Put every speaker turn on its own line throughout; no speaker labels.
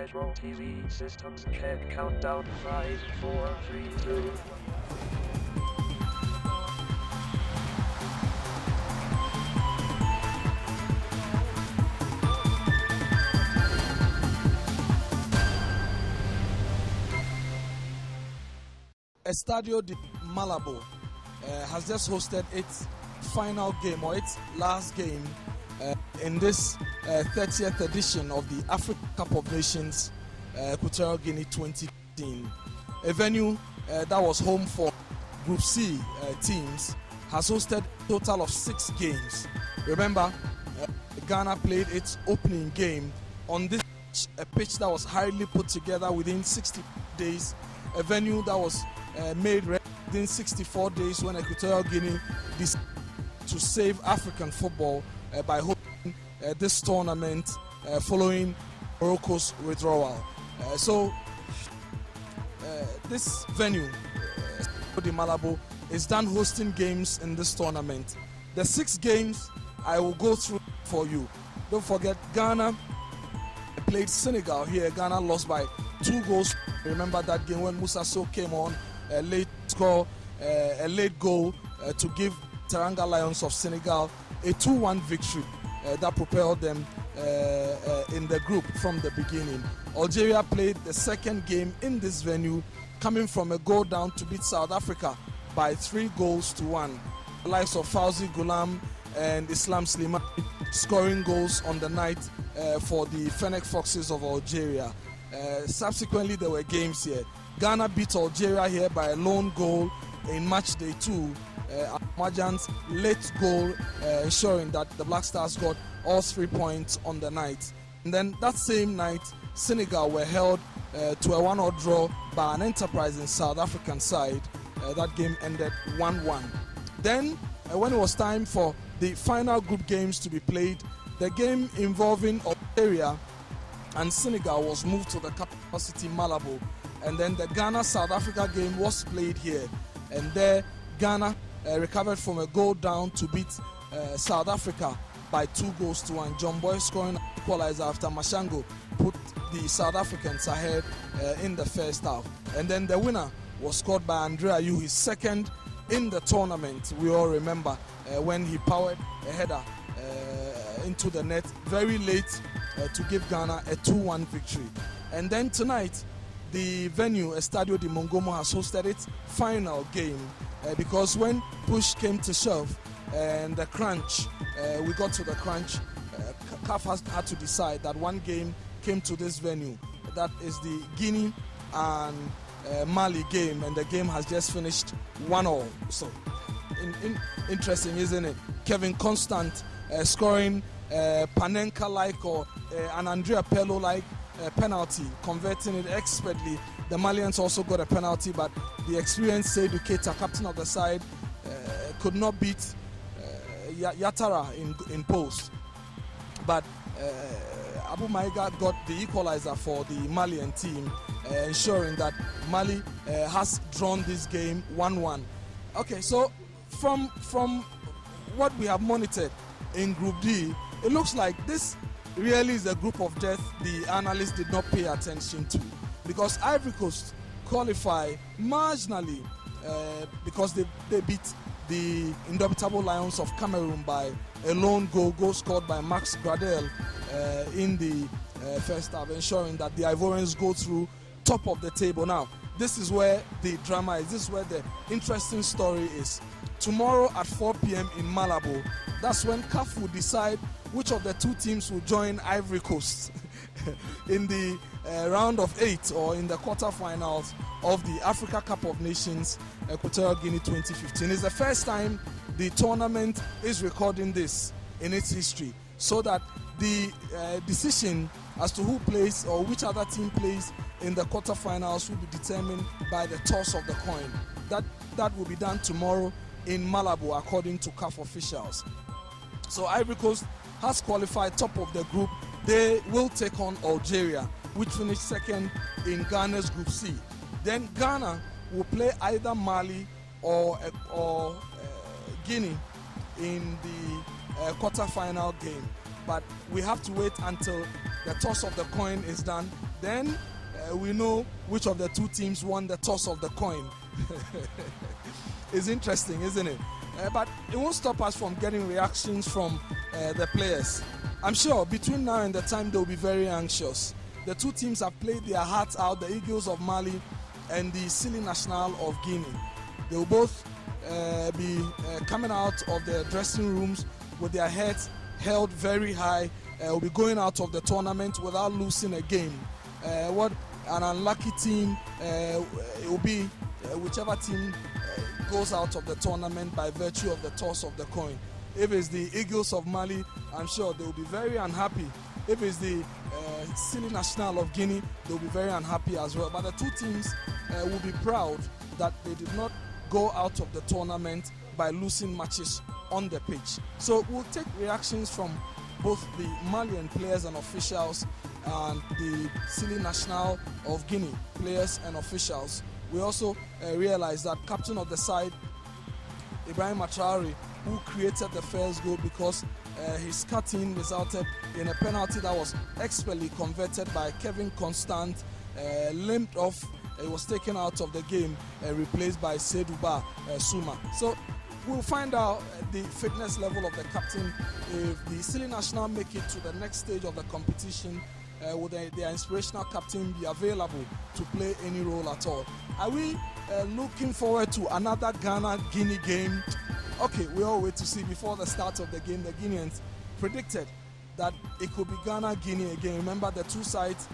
Metro TV systems can count down 5, 4, 3, 2.
Estadio de Malabo has just hosted its final game or its last game in this 30th edition of the Africa Cup of Nations Equatorial Guinea 2015. A venue that was home for Group C teams has hosted a total of 6 games. Remember, Ghana played its opening game on this pitch, a pitch that was hurriedly put together within 60 days, a venue that was made ready within 64 days when Equatorial Guinea decided to save African football by hosting this tournament following Morocco's withdrawal. This venue, de Malabo, is done hosting games in this tournament. The 6 games I will go through for you. Don't forget, Ghana played Senegal here. Ghana lost by 2 goals. Remember that game when Musa Sow came on, a late goal to give Teranga Lions of Senegal a 2-1 victory that propelled them in the group from the beginning. Algeria played the second game in this venue, coming from a goal down to beat South Africa by 3 goals to 1. The likes of Fauzi Ghulam and Islam Slimani scoring goals on the night for the Fennec Foxes of Algeria. Subsequently, there were games here. Ghana beat Algeria here by a lone goal in match day 2. Majan's late goal ensuring that the Black Stars got all 3 points on the night. And then that same night, Senegal were held to a 1-1 draw by an enterprising South African side. That game ended 1-1. Then, when it was time for the final group games to be played, the game involving Algeria and Senegal was moved to the capital city Malabo, and then the Ghana-South Africa game was played here, and there Ghana recovered from a goal down to beat South Africa by 2 goals to 1. John Boy scoring an equalizer after Mashango put the South Africans ahead in the first half, and then the winner was scored by Andrea Yu, his second in the tournament. We all remember when he powered a header into the net very late to give Ghana a 2-1 victory. And then tonight, the venue, Estadio de Mongomo, has hosted its final game because when push came to shove and the crunch, we got to the crunch, CAF had to decide that one game came to this venue. That is the Guinea and Mali game, and the game has just finished 1-1. So interesting, isn't it? Kevin Constant scoring Panenka-like or an Andrea Pirlo-like penalty, converting it expertly. The Malians also got a penalty, but the experienced Seydou Keita, captain of the side, could not beat Yatara in post. But Abu Maiga got the equalizer for the Malian team, ensuring that Mali has drawn this game 1-1. Okay, so from what we have monitored in Group D, it looks like this really is a group of death the analysts did not pay attention to, because Ivory Coast qualify marginally because they beat the indomitable Lions of Cameroon by a lone goal scored by Max Gradel in the first half, ensuring that the Ivorians go through top of the table. Now, this is where the drama is. This is where the interesting story is. Tomorrow at 4 p.m. in Malabo, that's when CAF will decide which of the 2 teams will join Ivory Coast in the round of 8 or in the quarterfinals of the Africa Cup of Nations Equatorial Guinea 2015. It's the first time the tournament is recording this in its history, so that the decision as to who plays or which other team plays in the quarterfinals will be determined by the toss of the coin. That will be done tomorrow in Malabo, according to CAF officials. So Ivory Coast has qualified top of the group. They will take on Algeria, which finished second in Ghana's Group C. Then Ghana will play either Mali or Guinea in the quarter-final game. But we have to wait until the toss of the coin is done, then we know which of the two teams won the toss of the coin. It's interesting, isn't it? But it won't stop us from getting reactions from the players. I'm sure between now and the time they'll be very anxious. The two teams have played their hearts out, the Eagles of Mali and the Silly National of Guinea. They will both be coming out of the dressing rooms with their heads held very high. Will be going out of the tournament without losing a game. What an unlucky team. It will be whichever team goes out of the tournament by virtue of the toss of the coin. If it's the Eagles of Mali, I'm sure they will be very unhappy. If it's the Silly National of Guinea, they'll be very unhappy as well. But the two teams will be proud that they did not go out of the tournament by losing matches on the pitch. So we'll take reactions from both the Malian players and officials and the Silly National of Guinea players and officials. We also realize that captain of the side, Ibrahim Traoré, who created the first goal because his cutting resulted in a penalty that was expertly converted by Kevin Constant, limped off. It was taken out of the game, replaced by Sedouba Souma. So we'll find out the fitness level of the captain. If the Silly National make it to the next stage of the competition, will their inspirational captain be available to play any role at all? Are we looking forward to another Ghana-Guinea game? Okay, we all wait to see. Before the start of the game, the Guineans predicted that it could be Ghana-Guinea again. Remember, the two sides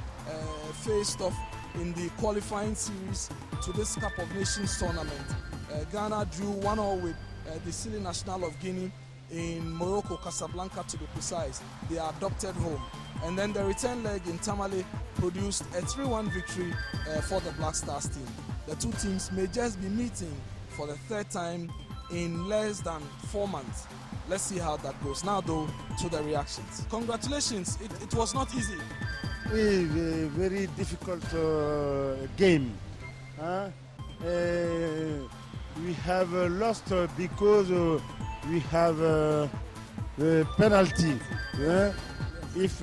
faced off in the qualifying series to this Cup of Nations tournament. Ghana drew 1-1 with the Silly National of Guinea in Morocco, Casablanca to be precise, their adopted home. And then the return leg in Tamale produced a 3-1 victory for the Black Stars team. The two teams may just be meeting for the third time in less than 4 months. Let's see how that goes. Now though, to the reactions. Congratulations, it was not easy.
A very difficult game. We have lost because we have a penalty. If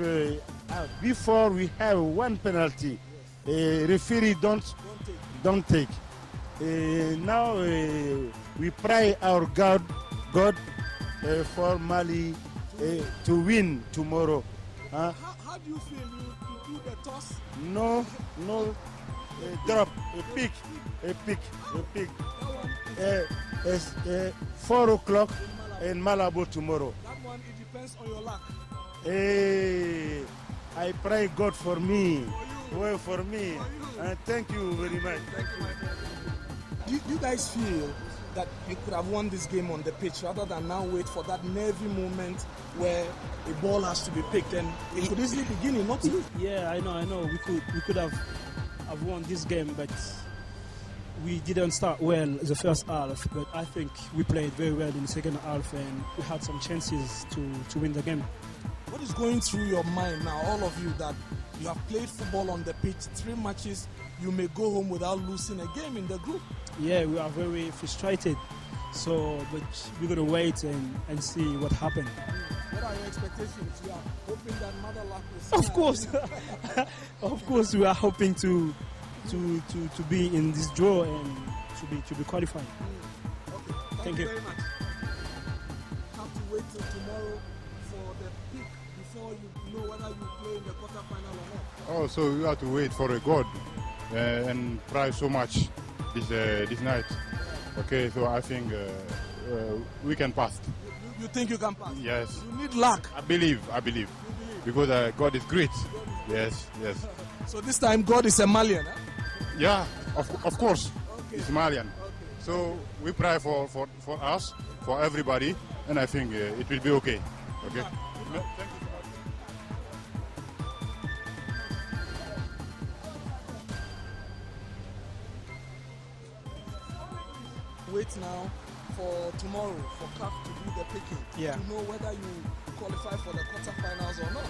before we have one penalty, referee don't take. Now we pray our God for Mali to win tomorrow.
How do you feel? You do the toss?
No, drop, a pick. It's 4 o'clock in Malabo tomorrow.
That one, it depends on your luck.
I pray God for me. Well, for me. Thank you very much.
Thank you, my friend. Do you guys feel that you could have won this game on the pitch rather than now wait for that nervy moment where a ball has to be picked and it could easily begin in not you?
Yeah, I know. We could have won this game, but we didn't start well the first half. But I think we played very well in the second half and we had some chances to win the game.
What is going through your mind now, all of you, that you have played football on the pitch, 3 matches, you may go home without losing a game in the group?
Yeah, we are very frustrated. So, but we're going to wait and see what happens.
What are your expectations? You are hoping that Mother Luck will
Of course. Of course, we are hoping to be in this draw and to be qualified.
Okay. Thank you very much. Have to wait till tomorrow for the pick before you know whether you play in the quarterfinal or not.
Oh, so you have to wait for a God and pray so much this night. Okay, so I think we can pass.
You think you can pass?
Yes.
You need luck.
I believe. Because God is great. Yes.
So this time God is a Malian, huh?
Yeah, of course.
Okay.
It's Malian.
Okay.
So we pray for us, for everybody, and I think it will be okay. Okay. Thank you.
Wait now for tomorrow for CAF to do the picking to know whether you qualify for the quarterfinals or not.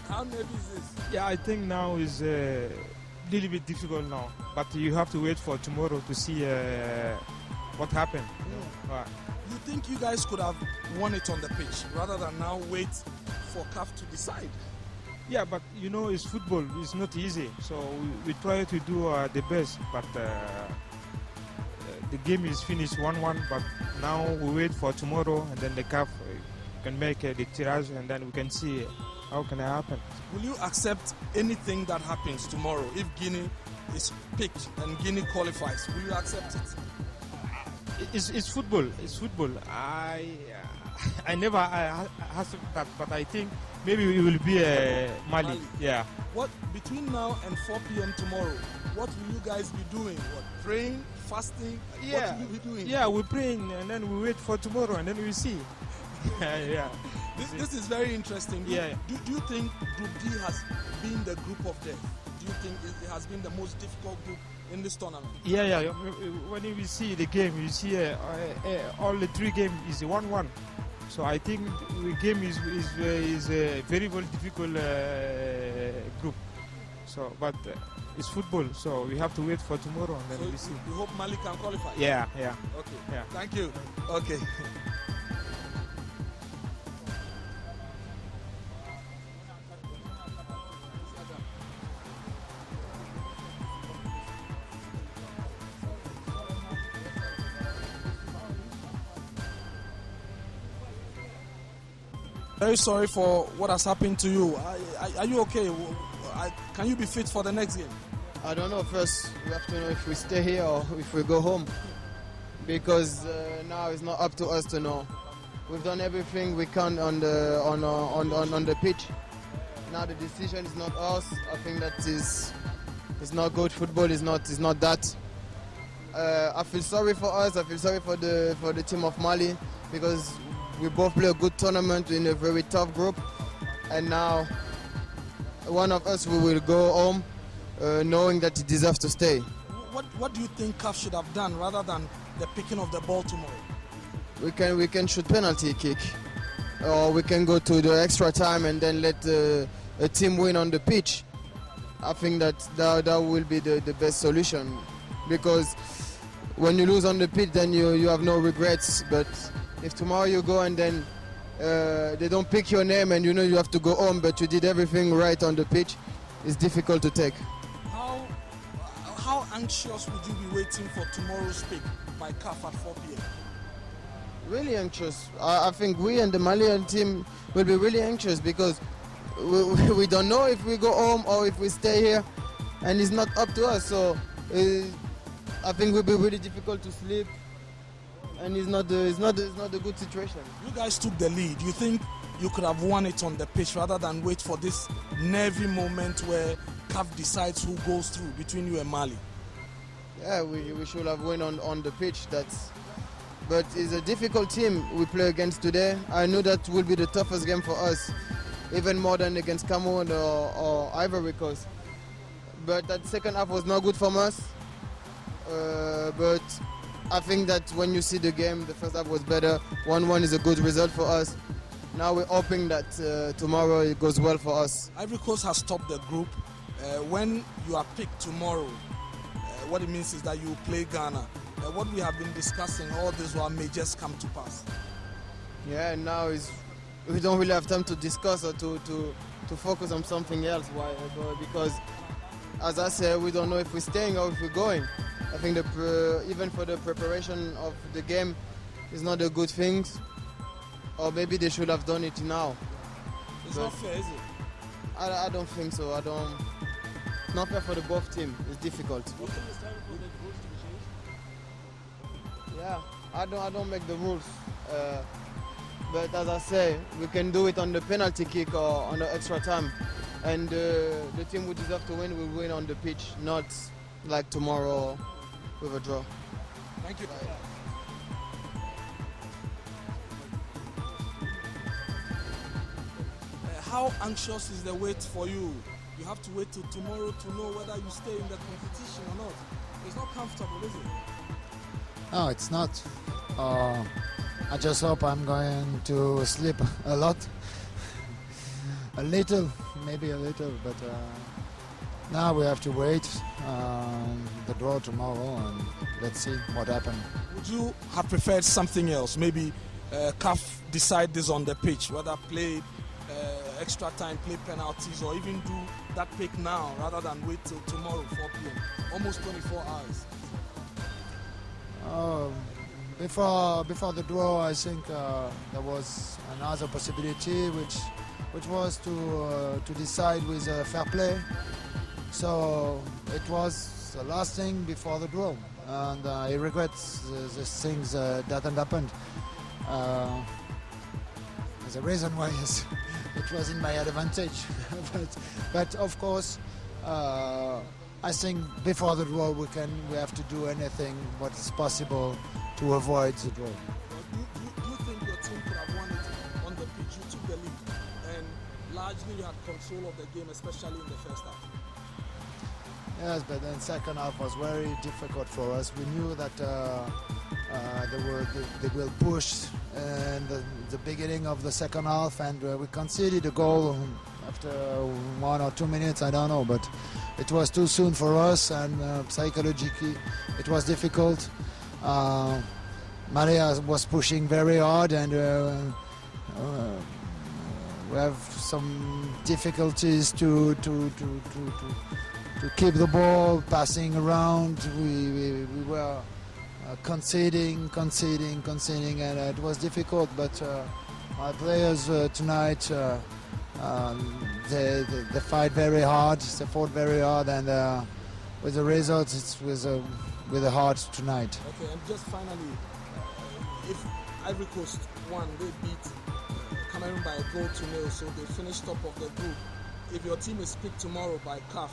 How nervy is this?
Yeah, I think now is a little bit difficult now, but you have to wait for tomorrow to see what happened.
You think you guys could have won it on the pitch rather than now wait for CAF to decide?
Yeah, but you know, it's football. It's not easy. So we try to do the best. But the game is finished 1-1. But now we wait for tomorrow, and then the CAF can make the tirage, and then we can see how can it happen.
Will you accept anything that happens tomorrow if Guinea is picked and Guinea qualifies? Will you accept it?
It's football. It's football. I never asked that, but I think maybe it will be Mali. Yeah.
What between now and 4 p.m. tomorrow? What will you guys be doing? What, praying, fasting?
Yeah.
What will you be doing?
Yeah, we're praying, and then we wait for tomorrow, and then we see. Yeah.
This is very interesting.
Yeah.
Do you think Group D has been the group of death? Do you think it has been the most difficult group in this tournament?
Yeah. When we see the game, you see all the 3 games is 1-1. So I think the game is a very, very difficult group. So, but it's football, so we have to wait for tomorrow, and then
so
we see.
You hope Mali can qualify?
Yeah.
Okay.
Yeah.
Thank you. Okay. Very sorry for what has happened to you. Are you okay? Can you be fit for the next game?
I don't know. First, we have to know if we stay here or if we go home, because now it's not up to us to know. We've done everything we can on the pitch. Now the decision is not us. I think that is not good. Football is not that. I feel sorry for us. I feel sorry for the team of Mali, because we both play a good tournament in a very tough group, and now one of us will go home knowing that he deserves to stay.
What do you think CAF should have done rather than the picking of the ball tomorrow?
We can shoot penalty kick, or we can go to the extra time and then let a team win on the pitch. I think that will be the best solution, because when you lose on the pitch, then you have no regrets. But if tomorrow you go and then they don't pick your name and you know you have to go home, but you did everything right on the pitch, it's difficult to take.
How anxious would you be waiting for tomorrow's pick by CAF at 4 p.m.?
Really anxious. I think we and the Malian team will be really anxious, because we don't know if we go home or if we stay here, and it's not up to us. So I think it will be really difficult to sleep, and it's not a good situation.
You guys took the lead. You think you could have won it on the pitch rather than wait for this nervy moment where CAF decides who goes through between you and Mali?
Yeah, we should have won on the pitch. But it's a difficult team we play against today. I know that will be the toughest game for us, even more than against Cameroon or Ivory Coast. But that second half was not good for us. But I think that when you see the game, the first half was better. 1-1 is a good result for us. Now we're hoping that tomorrow it goes well for us.
Ivory Coast has topped the group. When you are picked tomorrow, what it means is that you play Ghana. What we have been discussing, all this one may just come to pass.
Yeah, now we don't really have time to discuss or to focus on something else. Why? Because, as I said, we don't know if we're staying or if we're going. I think even for the preparation of the game is not a good thing, or maybe they should have done it now.
It's not fair, is it?
I don't think so. It's not fair for the both teams. It's difficult. Yeah, I don't make the rules. But as I say, we can do it on the penalty kick or on the extra time. And the team who deserves to win will win on the pitch, not like tomorrow with a draw.
Thank you. How anxious is the wait for you? You have to wait till tomorrow to know whether you stay in the competition or not. It's not comfortable, is it?
No, it's not. I just hope I'm going to sleep a lot. A little, maybe a little, but now we have to wait the draw tomorrow, and let's see what happens.
Would you have preferred something else? Maybe CAF decide this on the pitch, whether play extra time, play penalties, or even do that pick now rather than wait till tomorrow 4 p.m. Almost 24 hours.
Before the draw, I think there was another possibility, which was to decide with fair play. So it was the last thing before the draw, and I regret the things that happened. There's a reason why it was in my advantage, but of course. I think before the draw we have to do anything what is possible to avoid the draw.
Do you think your team could have won it on the pitch? You took the lead and largely you had control of the game, especially in the first half.
Yes, but then second half was very difficult for us. We knew that they will push in the beginning of the second half, and we conceded a goal after 1 or 2 minutes, I don't know, but it was too soon for us, and psychologically it was difficult. Maria was pushing very hard, and we have some difficulties to keep the ball passing around. We were conceding, and it was difficult, but our players tonight they fight very hard, they fought very hard, and with the results, it's with the heart tonight.
Okay, and just finally, if Ivory Coast won, they beat Cameroon by 1-0, so they finished top of the group. If your team is picked tomorrow by CAF,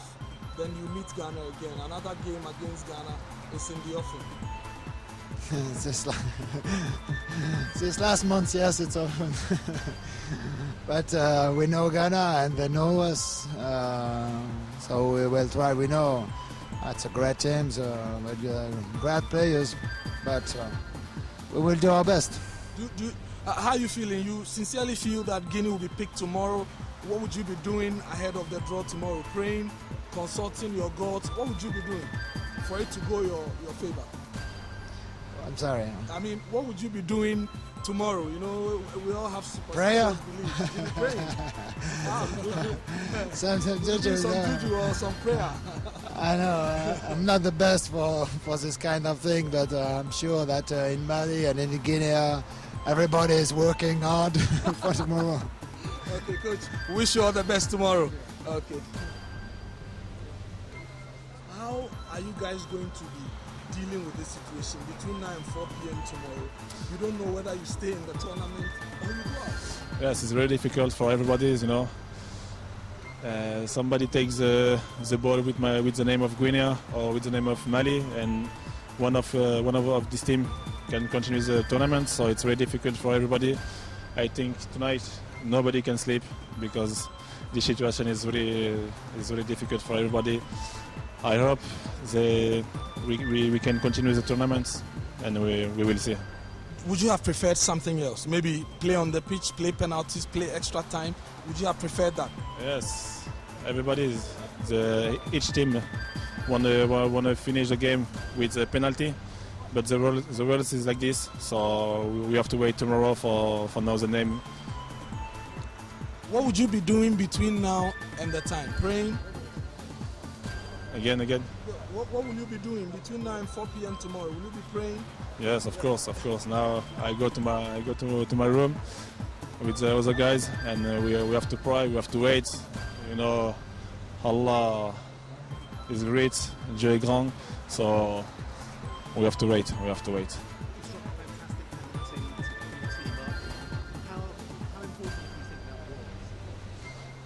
then you meet Ghana again. Another game against Ghana is in the offing.
This last month, yes, it's often. But we know Ghana and they know us, so we will try. We know it's a great team, great players, but we will do our best.
How are you feeling? You sincerely feel that Guinea will be picked tomorrow? What would you be doing ahead of the draw tomorrow? Praying, consulting your gods? What would you be doing for it to go your favor?
I'm sorry.
I mean, what would you be doing tomorrow? You know, we all have
prayer.
Praying.
Some
juju or some prayer.
I know. I'm not the best for this kind of thing, but I'm sure that in Mali and in Guinea, everybody is working hard for tomorrow.
Okay, coach. Wish you all the best tomorrow. Okay. How are you guys going to be dealing with this situation between 9 and 4 p.m. tomorrow? You don't know whether you stay in the tournament or you go out.
Yes, it's very difficult for everybody, you know. Somebody takes the ball with the name of Guinea or with the name of Mali, and one of this team can continue the tournament. So it's very difficult for everybody. I think tonight nobody can sleep because the situation is very difficult for everybody. I hope we can continue the tournament, and we will see.
Would you have preferred something else? Maybe play on the pitch, play penalties, play extra time? Would you have preferred that?
Yes, each team want to finish the game with a penalty, but the rules is like this, so we have to wait tomorrow for know the name.
What would you be doing between now and the time? Praying?
Again.
What will you be doing between 9 and 4 p.m. tomorrow? Will you be praying?
Yes, of course. Now I go to my room with the other guys, and we have to pray. We have to wait. You know, Allah is great, Dieu est grand. So we have to wait.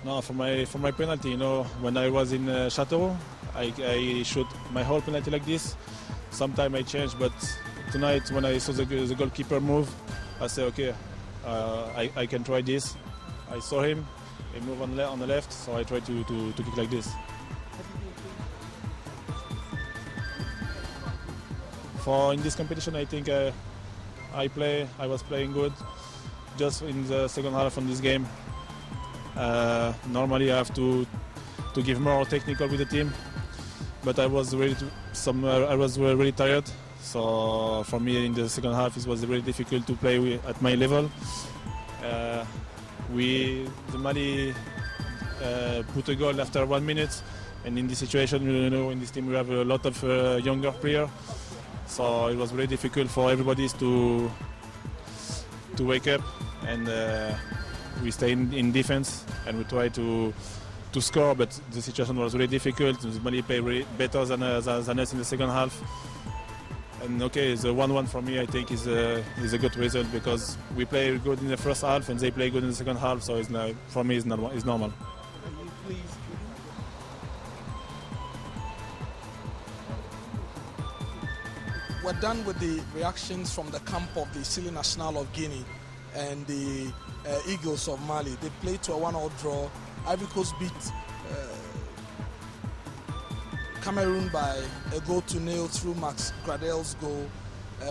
No, for my penalty, you know, when I was in Châteauroux, I shoot my whole penalty like this. Sometimes I change, but tonight when I saw the goalkeeper move, I said, okay, I can try this. I saw him, he moved on the left, so I tried to kick like this. In this competition, I think I was playing good. Just in the second half of this game, normally I have to give more technical with the team, but I was really tired. So for me in the second half it was really difficult to play at my level. the Mali put a goal after 1 minute, and in this situation, you know, in this team we have a lot of younger players, so it was very difficult for everybody to wake up, and we stay in defense and we try to score, but the situation was really difficult. Mali played really better than us in the second half. And okay, the 1-1 for me, I think, is a good result because we play good in the first half and they play good in the second half. So for me, it's normal.
We're done with the reactions from the camp of the Silly National of Guinea and the Eagles of Mali. They played to a 1-1 draw. Ivory Coast beat Cameroon by a 1-0 through Max Gradel's goal.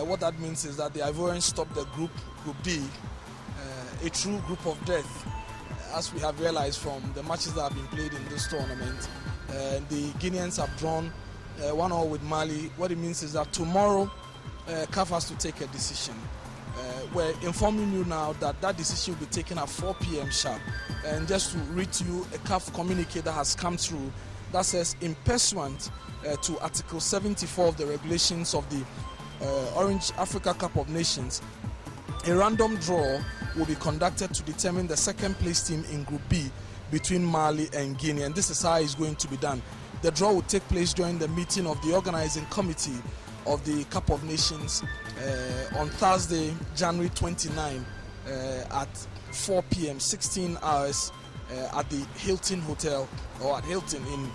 What that means is that the Ivorians stopped the Group D, a true group of death, as we have realized from the matches that have been played in this tournament. The Guineans have drawn 1-1 with Mali. What it means is that tomorrow CAF has to take a decision. We're informing you now that that decision will be taken at 4 p.m. sharp. And just to read to you a CAF communique that has come through that says, in pursuant to Article 74 of the regulations of the Orange Africa Cup of Nations, a random draw will be conducted to determine the second place team in Group B between Mali and Guinea, and this is how it's going to be done. The draw will take place during the meeting of the organizing committee of the Cup of Nations on Thursday, January 29 at 4 p.m., 16 hours at the Hilton Hotel, or at Hilton in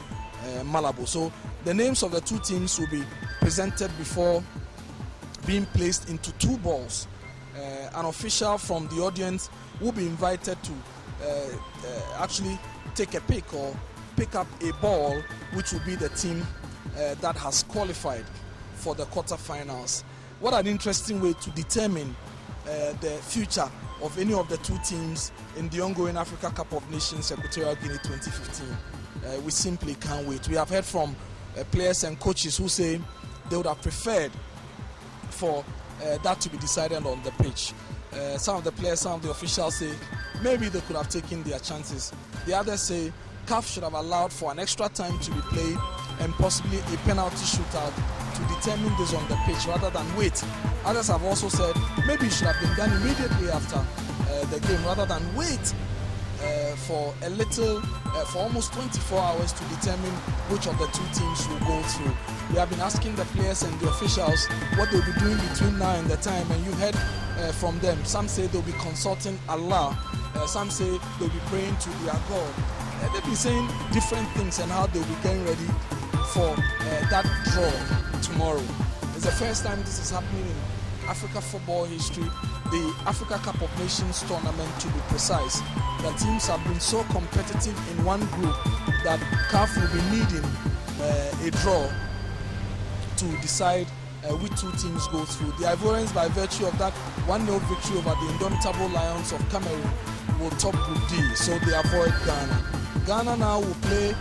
Malabo. So the names of the two teams will be presented before being placed into two balls. An official from the audience will be invited to actually take a pick or pick up a ball, which will be the team that has qualified for the quarterfinals. What an interesting way to determine the future of any of the two teams in the ongoing Africa Cup of Nations Equatorial Guinea 2015. We simply can't wait. We have heard from players and coaches who say they would have preferred for that to be decided on the pitch. Some of the players, some of the officials say maybe they could have taken their chances. The others say CAF should have allowed for an extra time to be played and possibly a penalty shootout to determine this on the pitch rather than wait. Others have also said maybe it should have been done immediately after the game rather than wait for a little, for almost 24 hours to determine which of the two teams will go through. We have been asking the players and the officials what they'll be doing between now and the time, and you heard from them. Some say they'll be consulting Allah, some say they'll be praying to their God. They'll be saying different things and how they'll be getting ready for that draw tomorrow. It's the first time this is happening in Africa football history, the Africa Cup of Nations tournament to be precise. The teams have been so competitive in one group that CAF will be needing a draw to decide which two teams go through. The Ivorians, by virtue of that 1-0 victory over the indomitable Lions of Cameroon, will top Group D, so they avoid Ghana. Ghana now will play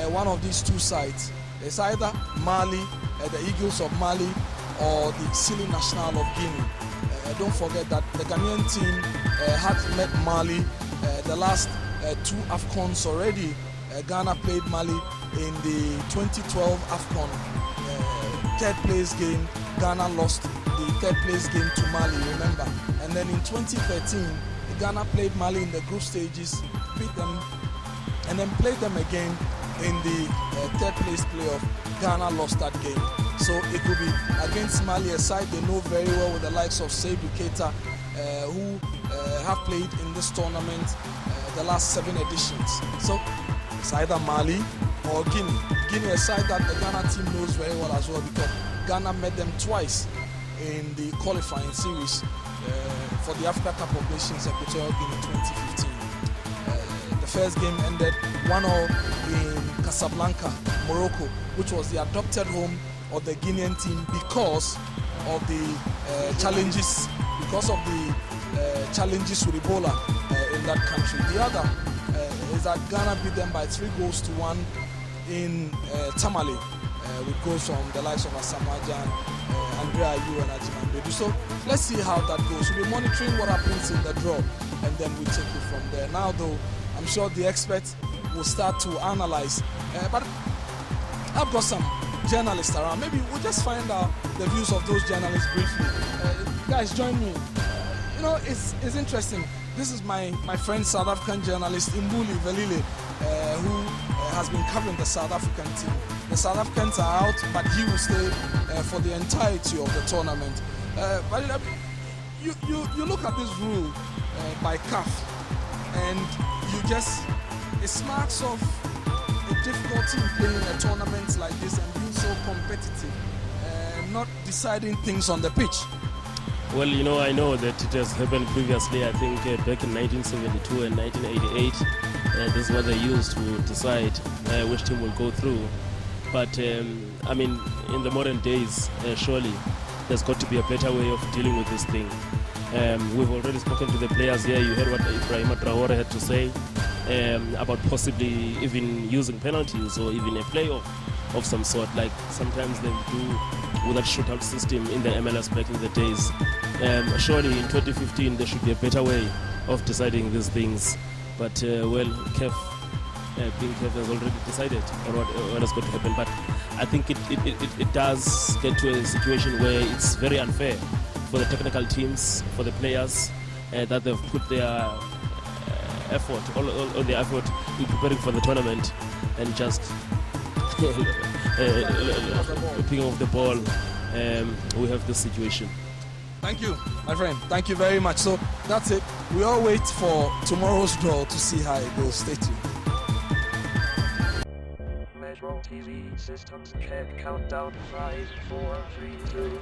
one of these two sides. It's either Mali, the Eagles of Mali, or the Silly National of Guinea. Don't forget that the Ghanaian team had met Mali the last two AFCONs already. Ghana played Mali in the 2012 AFCON third place game. Ghana lost the third place game to Mali, remember. And then in 2013, Ghana played Mali in the group stages, beat them, and then played them again in the third place playoff. Ghana lost that game. So it will be against Mali, a side they know very well with the likes of Seydou Keita, who have played in this tournament the last 7 editions. So it's either Mali or Guinea. Guinea, a side that the Ghana team knows very well as well, because Ghana met them twice in the qualifying series for the Africa Cup of Nations Equatorial Guinea 2015. The first game ended 1-0 in Casablanca, Morocco, which was the adopted home of the Guinean team because of the challenges with Ebola in that country. The other is that Ghana beat them by 3-1 in Tamale, with goals from the likes of Asamajan, Andrea Ayew and Ajiman Bedu. So let's see how that goes. We'll be monitoring what happens in the draw, and then we'll take it from there. Now though, I'm sure the experts will start to analyze, but I've got some journalists around. Maybe we'll just find out the views of those journalists briefly. Guys, join me. It's interesting. This is my friend, South African journalist Mbuli Velile, who has been covering the South African team. The South Africans are out, but he will stay for the entirety of the tournament. But you look at this rule by CAF, and it smacks of a difficulty in playing a tournament like this and being so competitive, not deciding things on the pitch.
Well, I know that it has happened previously. I think back in 1972 and 1988, this is what they used to decide which team will go through. But, I mean, in the modern days, surely there's got to be a better way of dealing with this thing. We've already spoken to the players here. You heard what Ibrahima Traore had to say about possibly even using penalties or even a playoff of some sort, like sometimes they do with that shootout system in the MLS back in the days. Surely in 2015 there should be a better way of deciding these things. But well, being CAF has already decided what is going to happen. But I think it does get to a situation where it's very unfair for the technical teams, for the players, that they've put their effort, all the effort in preparing for the tournament, and just picking off the ball, we have this situation.
Thank you, my friend. Thank you very much. So that's it. We all wait for tomorrow's draw to see how it goes. Stay tuned.
Metro TV systems can count down 5, 4, 3, 2.